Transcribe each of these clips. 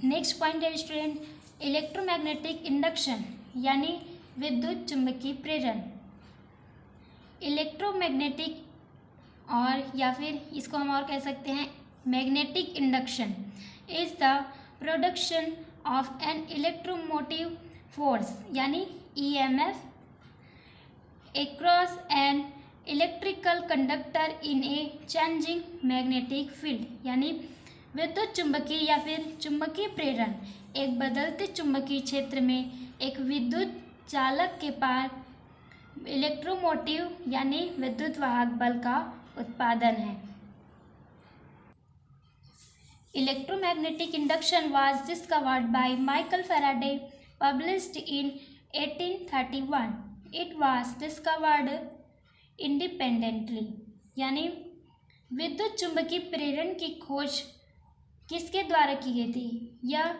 Next point है student electromagnetic induction यानी विद्युत चुंबकीय प्रेरण। इलेक्ट्रोमैग्नेटिक और या फिर इसको हम और कह सकते हैं magnetic induction is the production of an electromotive force यानी EMF across an electrical conductor in a changing magnetic field यानी विद्युत चुंबकीय या फिर चुंबकीय प्रेरण एक बदलते चुंबकीय क्षेत्र में एक विद्युत चालक के पार इलेक्ट्रोमोटिव यानी विद्युत वाहक बल का उत्पादन है। Electromagnetic induction was discovered by Michael Faraday published in 1831। It was discovered independently यानी विद्युत चुंबकीय प्रेरण की खोज किसके द्वारा की गई थी? यह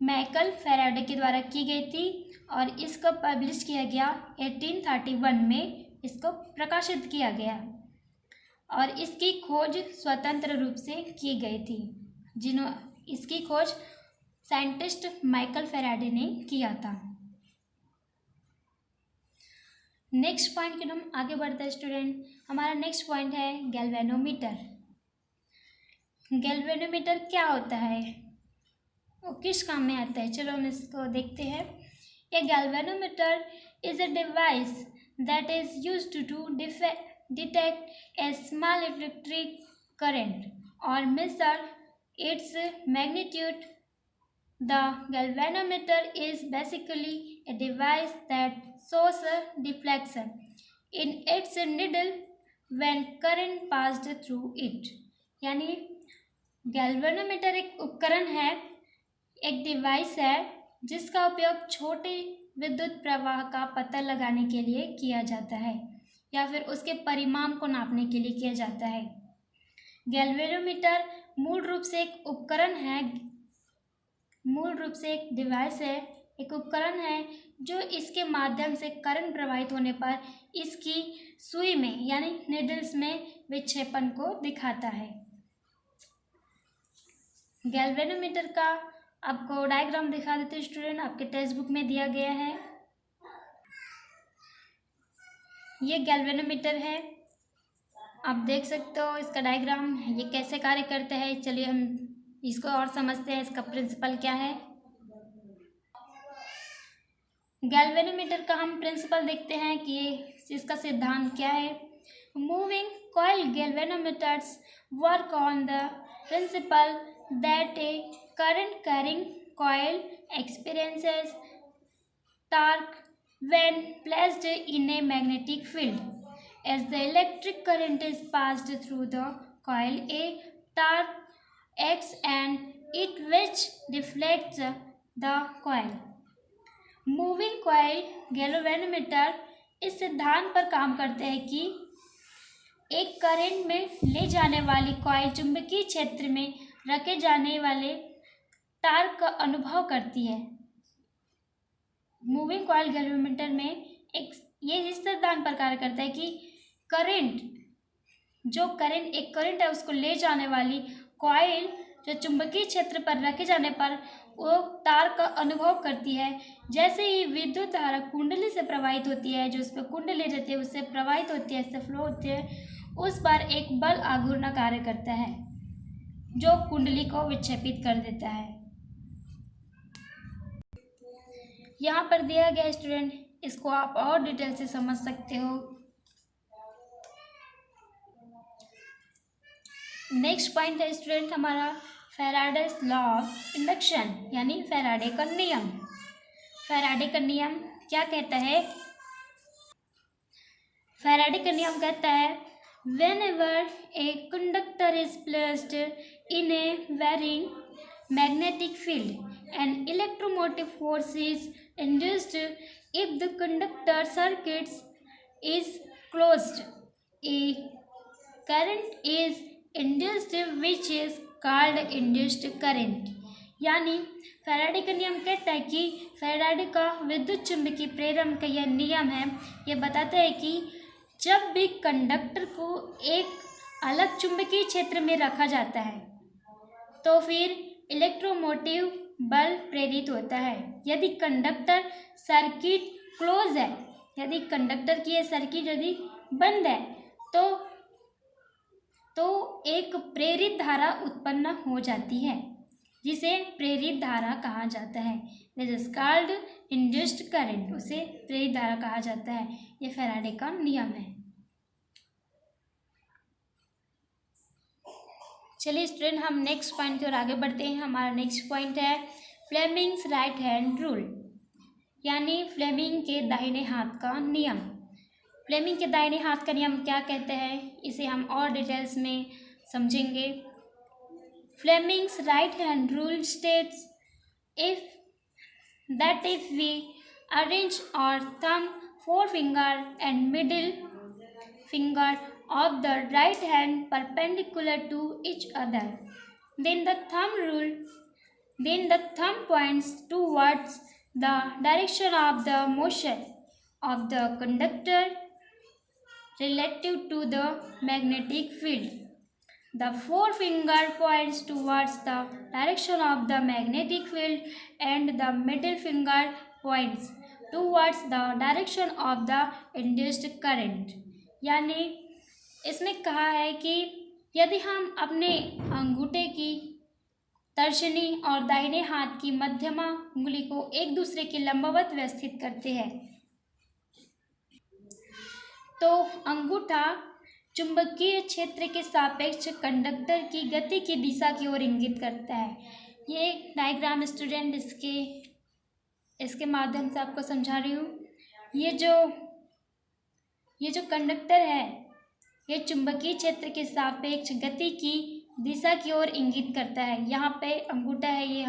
माइकल फैराडे के द्वारा की गई थी और इसको पब्लिश किया गया 1831 में इसको प्रकाशित किया गया और इसकी खोज स्वतंत्र रूप से की गई थी। इसकी खोज साइंटिस्ट माइकल फैराडे ने किया था। नेक्स्ट पॉइंट के हम आगे बढ़ते हैं स्टूडेंट। हमारा नेक्स्ट पॉइंट है गैल्वेनोमीटर। गैल्वेनोमीटर क्या होता है, वो किस काम में आता है, चलो हम इसको देखते हैं। A galvanometer is a device that is used to detect a small electric current और measure its magnitude. The galvanometer is basically a device that shows a deflection in its needle when current passed through it। यानी galvanometer एक उपकरण है, एक device है जिसका उपयोग छोटे विद्युत प्रवाह का पता लगाने के लिए किया जाता है या फिर उसके परिमाण को नापने के लिए किया जाता है। गैल्वेनोमीटर मूल रूप से एक उपकरण है, मूल रूप से एक डिवाइस है, एक उपकरण है जो इसके माध्यम से करंट प्रवाहित होने पर इसकी सुई में यानी निडल्स में विक्षेपण को दिखाता है। गैल्वेनोमीटर का आपको डायग्राम दिखा देते हैं स्टूडेंट, आपके टेक्स्ट बुक में दिया गया है। ये गैल्वेनोमीटर है, आप देख सकते हो इसका डायग्राम, ये कैसे कार्य करता है। चलिए हम इसको और समझते हैं, इसका प्रिंसिपल क्या है। गैल्वेनोमीटर का हम प्रिंसिपल देखते हैं कि इसका सिद्धांत क्या है। Moving coil galvanometers work on the principle that a current carrying coil experiences torque when placed in a magnetic field. As the electric current is passed through the coil a torque acts and it which deflects the coil। Moving coil galvanometer इस सिद्धांत पर काम करते हैं कि एक current में ले जाने वाली कॉइल चुंबकीय क्षेत्र में रखे जाने वाले टॉर्क का अनुभव करती है। मूविंग कॉइल गैल्वेनोमीटर में ये इस सिद्धांत पर कार्य करता है कि एक करंट है उसको ले जाने वाली कॉइल जो चुंबकीय क्षेत्र पर रखे जाने पर वो तार का अनुभव करती है। जैसे ही विद्युत धारा कुंडली से प्रवाहित होती है, जो उस पर कुंडली रहती है उससे प्रवाहित होती है, इससे फ्लो होती है, उस पर एक बल आघूर्ण कार्य करता है जो कुंडली को विक्षेपित कर देता है। यहाँ पर दिया गया स्टूडेंट, इसको आप और डिटेल से समझ सकते हो। नेक्स्ट पॉइंट है स्टूडेंट हमारा फैराडेज लॉ ऑफ इंडक्शन यानी फैराडे का नियम। फैराडे का नियम क्या कहता है? फैराडे का नियम कहता है whenever a conductor is placed in a varying magnetic field an electromotive force is induced if the conductor circuit is closed। A current is induced which is called induced current। यानी Faraday का नियम कहता है कि Faraday का विद्युत चुंबकीय प्रेरण का यह नियम है, यह बताता है कि जब भी कंडक्टर को एक अलग चुंबकीय क्षेत्र में रखा जाता है तो फिर इलेक्ट्रोमोटिव बल प्रेरित होता है। यदि कंडक्टर सर्किट क्लोज है, यदि कंडक्टर की यह सर्किट यदि बंद है तो एक प्रेरित धारा उत्पन्न हो जाती है, जिसे प्रेरित धारा कहा जाता है। This is called induced current, उसे प्रेरित धारा कहा जाता है। ये फैराडे का नियम है। चलिए स्टूडेंट, हम नेक्स्ट पॉइंट की ओर आगे बढ़ते हैं। हमारा नेक्स्ट पॉइंट है फ्लेमिंग्स राइट हैंड रूल, यानी फ्लेमिंग के दाहिने हाथ का नियम। फ्लेमिंग के दाहिने हाथ का नियम क्या कहते हैं, इसे हम और डिटेल्स में समझेंगे। Fleming's right hand rule states if we arrange our thumb, forefinger and middle finger of the right hand perpendicular to each other, then the thumb points towards the direction of the motion of the conductor relative to the magnetic field. The forefinger points towards the direction of the magnetic field and the middle finger points towards the direction of the induced current. यानी इसमें कहा है कि यदि हम अपने अंगूठे की तर्जनी और दाहिने हाथ की मध्यमा उंगली को एक दूसरे के लंबवत व्यवस्थित करते हैं तो अंगूठा चुंबकीय क्षेत्र के सापेक्ष कंडक्टर की गति की दिशा की ओर इंगित करता है। ये डायग्राम स्टूडेंट इसके माध्यम से आपको समझा रही हूँ। ये जो कंडक्टर है ये चुंबकीय क्षेत्र के सापेक्ष गति की दिशा की ओर इंगित करता है। यहाँ पे अंगूठा है, ये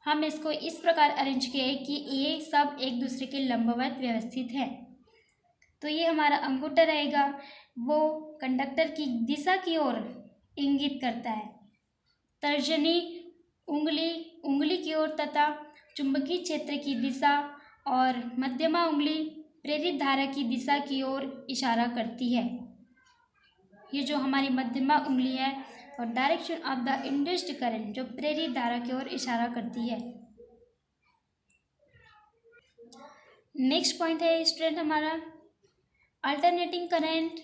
हम इसको इस प्रकार अरेंज किए कि ये सब एक दूसरे के लंबवत व्यवस्थित है। तो ये हमारा अंगूठा रहेगा, वो कंडक्टर की दिशा की ओर इंगित करता है। तर्जनी उंगली की ओर तथा चुंबकीय क्षेत्र की दिशा और मध्यमा उंगली प्रेरित धारा की दिशा की ओर इशारा करती है। ये जो हमारी मध्यमा उंगली है और direction of the induced current जो प्रेरित धारा की ओर इशारा करती है। नेक्स्ट पॉइंट है स्टूडेंट हमारा अल्टरनेटिंग करंट